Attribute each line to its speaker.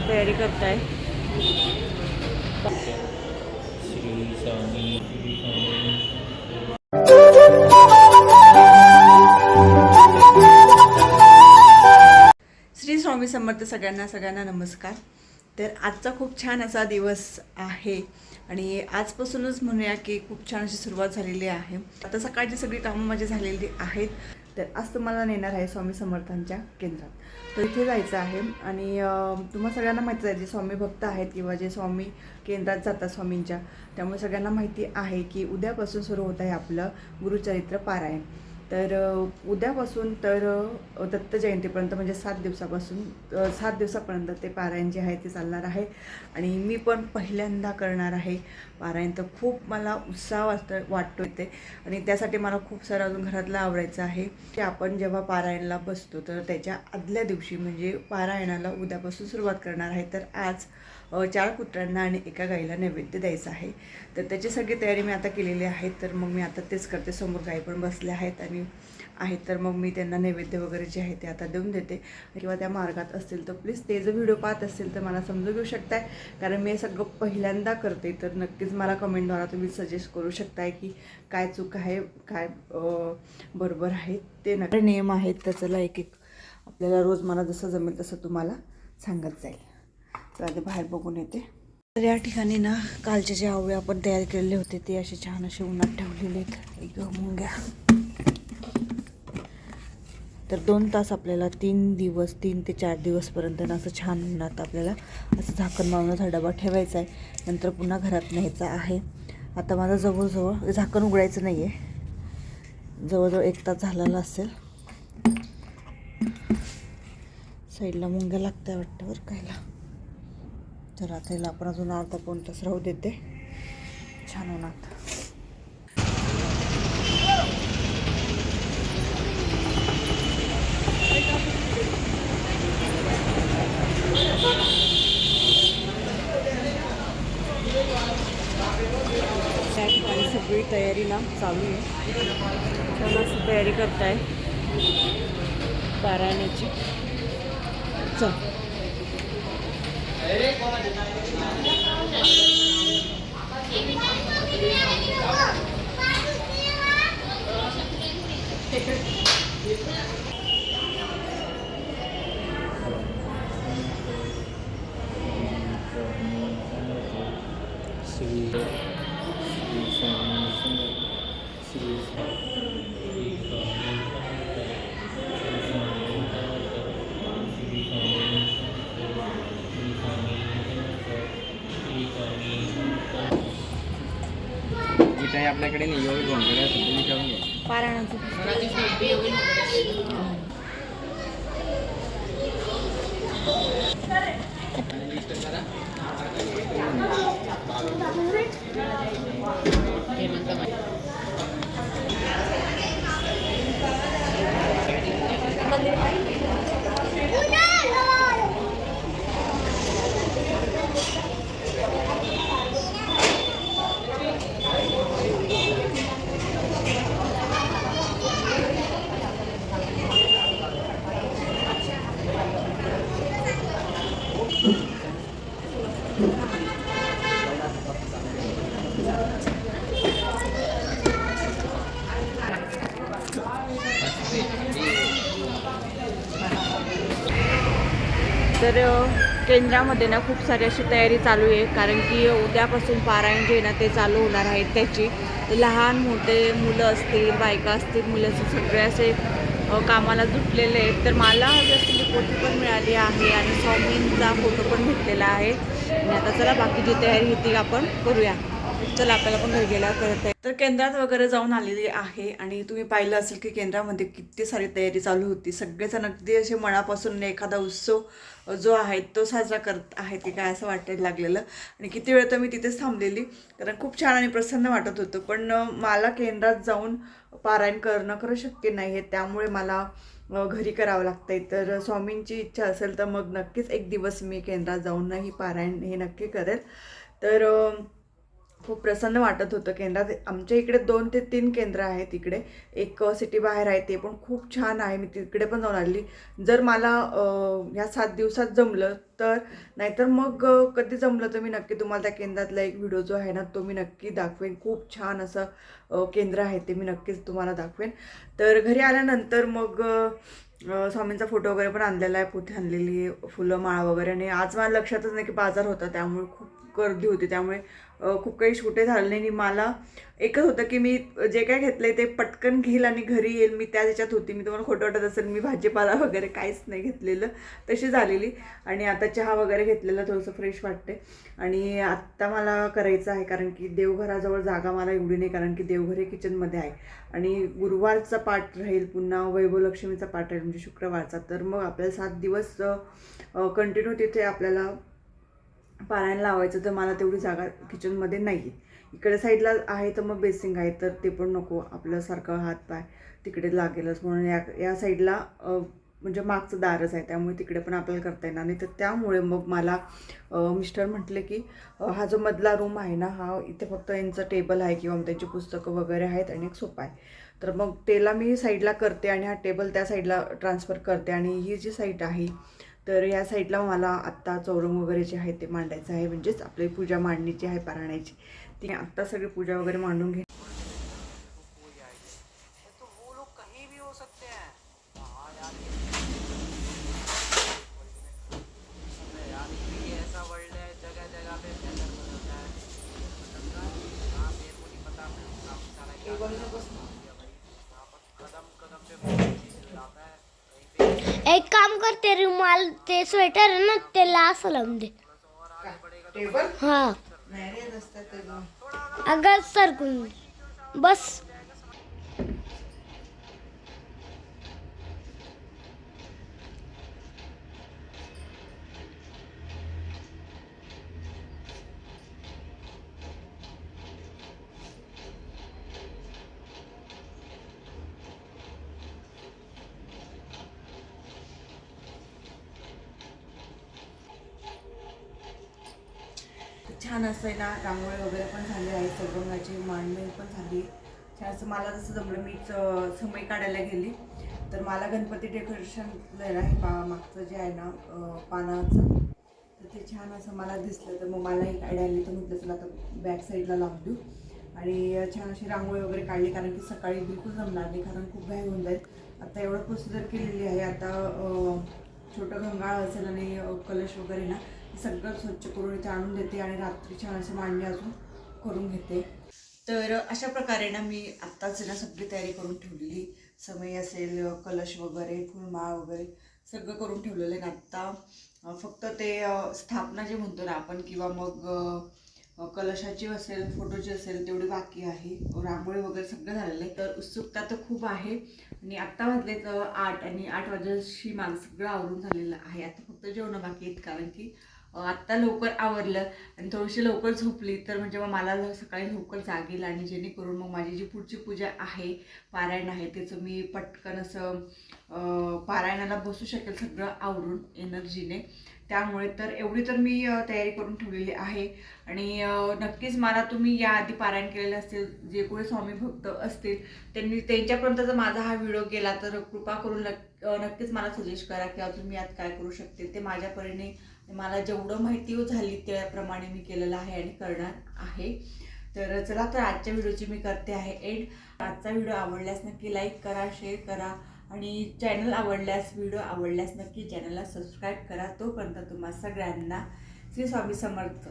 Speaker 1: तयारी करताय. श्री स्वामी समर्थ. सगळ्यांना नमस्कार. तर आजचा खूप छान असा दिवस आहे आणि आजपासूनच म्हणूया की खूप छान अशी सुरुवात झालेली आहे. आता सकाळची सगळी कामं माझी झालेली आहेत. तर आज तुम्हाला नेणार आहे स्वामी समर्थांच्या केंद्रात. तर इथे जायचं आहे आणि तुम्हाला सगळ्यांना माहिती आहे, जे स्वामी भक्त आहेत किंवा जे स्वामी केंद्रात जातात स्वामींच्या, त्यामुळे सगळ्यांना माहिती आहे की उद्यापासून सुरू होत आहे आपलं गुरुचरित्र पारायण. तर उद्यापासून तर दत्त जयंतीपर्यंत म्हणजे 7 दिवसापासून 7 दिवसापर्यंत ते पारायण जे आहे ते चालणार आहे आणि मी पण पहिल्यांदा करणार आहे पारायण. तर खूप मला उत्साह वाटतो ते आणि त्यासाठी मला खूप सारं अजून घरातलं आवरायचं आहे की आपण जेव्हा पारायणला बसतो तर त्याच्या आदल्या दिवशी म्हणजे पारायणाला उद्यापासून सुरुवात करणार आहे. तर आज 4 कुत्र्यांना आणि एका गाईला नैवेद्य द्यायचं आहे. तर त्याची सगळी तयारी मी आता केलेली आहे. तर मग मी आता तेच करते. समोर गाई पण बसल्या आहेत तर मग मी त्यांना नैवेद्य वगैरे जे आहे ते आता देऊन देते. किंवा त्या मार्गात असतील तर प्लीज ते जर व्हिडिओ पाहत असतील तर मला समजून घेऊ शकताय, कारण मी हे सगळं पहिल्यांदा करते. तर नक्कीच मला कमेंटद्वारा तुम्ही सजेस्ट करू शकताय की काय चूक आहे, काय बरोबर आहे. ते नक्की नियम आहेत तर चला एक एक आपल्याला रोज मला जसं जमेल तसं तुम्हाला सांगत जाईल. तर आधी बाहेर बघून येते. तर या ठिकाणी ना कालचे जे आवळे आपण तयार केलेले होते ते असे छान असे उन्हात ठेवलेले आहेत. एक मुंग्या. तर 2 तास आपल्याला 3 ते 4 दिवसपर्यंत ना असं छान उन्हात आपल्याला असं झाकण मारूनचा डबा ठेवायचा आहे. नंतर पुन्हा घरात न्यायचा आहे. आता माझा जवळजवळ झाकण उघडायचं नाही आहे, जवळजवळ 1 तास झालेला असेल. साईडला मुंग्या लागत्या वाटतं बरं कायला. तर आता याला आपण अजून अर्धा पाऊण तास राहू देते छान उन्हात. त्या ठिकाणी सगळी तयारी ना चालू आहे. छान अशी तयारी करताय पारायणाची. चल
Speaker 2: जिथे आपल्याकडे नाही एवढी भोंगडे असेल तुम्ही ठेवून घ्या.
Speaker 1: पारायणाचं तर केंद्रामध्ये ना खूप सारी अशी तयारी चालू आहे, कारण की उद्यापासून पारायण जे ना ते चालू होणार आहेत त्याची. लहान मोठे मुलं असतील, बायका असतील, मुलं असतील, सगळे असे कामाला जुटलेले आहेत. तर मला हवी असलेली पोथी पण मिळाली आहे आणि स्वामींचा फोटो पण घेतलेला आहे. आणि आता चला बाकी जी तयारी आहे ती आपण करूया. चला आपल्याला पण घरी गेल्यावर करत आहे. तर केंद्रात वगैरे जाऊन आलेली आहे आणि तुम्ही पाहिलं असेल की केंद्रामध्ये किती सारी तयारी चालू होती. सगळेजण अगदी असे मनापासून एखादा उत्सव जो आहे तो साजरा करत आहेत की काय असं वाटायला लागलेलं. आणि किती वेळ तर मी तिथेच थांबलेली, कारण खूप छान आणि प्रसन्न वाटत होतं. पण मला केंद्रात जाऊन पारायण करणं खरं शक्य नाही आहे, त्यामुळे मला घरी करावं लागतंय. तर स्वामींची इच्छा असेल तर मग नक्कीच एक दिवस मी केंद्रात जाऊन ही पारायण हे नक्की करेल. तर खूप प्रसन्न वाटत होतं. केंद्रात आमच्या इकडे 2 ते 3 केंद्र आहेत इकडे. एक सिटी बाहेर आहे, ते पण खूप छान आहे. मी तिकडे पण जाऊन आली. जर मला ह्या 7 दिवसात जमलं तर, नाहीतर मग कधी जमलं तर मी नक्की तुम्हाला त्या केंद्रातला एक व्हिडिओ जो आहे ना तो मी नक्की दाखवेन. खूप छान असं केंद्र आहे ते, मी नक्कीच तुम्हाला दाखवेन. तर घरी आल्यानंतर मग स्वामींचा फोटो वगैरे पण आणलेला आहे, पोथी आणलेली, फुलं माळा वगैरे. आणि आज मला लक्षातच नाही की बाजार होता, त्यामुळे खूप गर्दी होती, त्यामुळे खूप काही शूटे झाले नाही. मला एकच होतं की मी जे काय घेतलंय ते पटकन घेईल आणि घरी येईल. मी त्याच ह्याच्यात होती. मी तुम्हाला खोटं वाटत असेल, मी भाजीपाला वगैरे काहीच नाही घेतलेलं, तशी झालेली. आणि आता चहा वगैरे घेतलेलं, थोडंसं फ्रेश वाटते. आणि आत्ता मला करायचं आहे, कारण की देवघराजवळ जागा मला एवढी नाही, कारण की देवघर हे किचनमध्ये आहे. आणि गुरुवारचा पाठ राहील, पुन्हा वैभवलक्ष्मीचा पाठ राहील, म्हणजे शुक्रवारचा. तर मग आपल्याला 7 दिवस कंटिन्यू तिथे आपल्याला पारायण लावायचं. तर मला तेवढी जागा किचनमध्ये नाही आहे. इकडे साईडला आहे तर मग बेसिंग आहे, तर ते पण नको, आपल्यासारखं हात पाय तिकडे लागेलच. म्हणून या साईडला म्हणजे मागचं दारच आहे, त्यामुळे तिकडे पण आपल्याला करता येणार नाही. तर त्यामुळे मग मला मिस्टर म्हटले की हा जो मधला रूम आहे ना, हा इथे फक्त यांचं टेबल आहे किंवा त्यांची पुस्तकं वगैरे आहेत आणि एक सोफा आहे. तर मग त्याला मी साईडला करते आणि हा टेबल त्या साईडला ट्रान्सफर करते. आणि ही जी साईड आहे, तर या साईडला मला आत्ता चौरंग वगैरे जे आहे ते मांडायचं आहे, म्हणजेच आपली पूजा मांडणीची आहे पारायणाची. ती आत्ता सगळी पूजा वगैरे मांडून घे.
Speaker 3: एक काम कर, ते रुमाल ते स्वेटर है ना त्याला असं लावून दे.
Speaker 1: टेबल
Speaker 3: हा
Speaker 1: नाही रे, रस्त्यात टेबल.
Speaker 3: अगं सरकून बस.
Speaker 1: छान असं आहे ना, रांगोळी वगैरे पण झाली आहे, चौरंगाची मांडणी पण झाली. छान असं मला जसं जमलं, मीच समय काढायला गेली. तर मला गणपती डेकोरेशन आहे हे मागचं जे आहे ना पानाचं, तर ते छान असं मला दिसलं. तर मग मला एक आयडिया आली, तर म्हटलं चला आता बॅक साईडला लावून देऊ. आणि छान अशी रांगोळी वगैरे काढली, कारण की सकाळी बिलकुल जमणार नाही, कारण खूप घाई होऊन जाईल. आता एवढं प्रोसिजर केलेली आहे. आता छोटं गंगाळ असेल आणि कलश वगैरे ना, सगळं स्वच्छ करून इथे आणून देते आणि रात्री छान अशी मांडणी अजून करून घेते. तर अशा प्रकारे ना मी आत्ताच ना सगळी तयारी करून ठेवलेली. समय असेल, कलश वगैरे, फुलमाळ वगैरे सगळं करून ठेवलेलं आहे. आत्ता फक्त ते स्थापना जे म्हणतो ना आपण, किंवा मग कलशाची असेल, फोटोची असेल, तेवढी बाकी आहे. रांगोळी वगैरे सगळं झालेलं आहे. तर उत्सुकता तर खूप आहे. आणि आत्ता वाजलेत 8 आणि 8 वाजेशी माझं सगळं आवरून झालेलं आहे. आता फक्त जेवणं बाकी आहेत, कारण की आत्ता लवकर आवरलं आणि थोडीशी लवकर झोपली तर म्हणजे मग मला सकाळी लवकर जागेल, आणि जेणेकरून मग माझी जी पुढची पूजा आहे, पारायण आहे, त्याचं मी पटकन असं पारायणाला बसू शकेल सगळं आवरून एनर्जीने. त्यामुळे तर एवढी तर मी तयारी करून ठेवलेली आहे. आणि नक्कीच मला तुम्ही याआधी पारायण केलेलं असेल, जे कोणी स्वामी भक्त असतील, त्यांच्यापर्यंत जर माझा हा व्हिडिओ गेला तर कृपा करून नक्कीच मला सजेस्ट करा की अजून मी यात काय करू शकते. ते माझ्या परीने मला जेवढं माहिती झाली त्याप्रमाणे मी केलेलं आहे आणि करणार आहे. तर चला, तर आजच्या व्हिडिओची मी करते आहे एंड. आजचा व्हिडिओ आवडल्यास नक्की लाईक करा, शेअर करा, आणि चॅनल आवडल्यास, व्हिडिओ आवडल्यास नक्की चॅनलला सबस्क्राईब करा. तोपर्यंत तुम्हा सगळ्यांना श्री स्वामी समर्थ.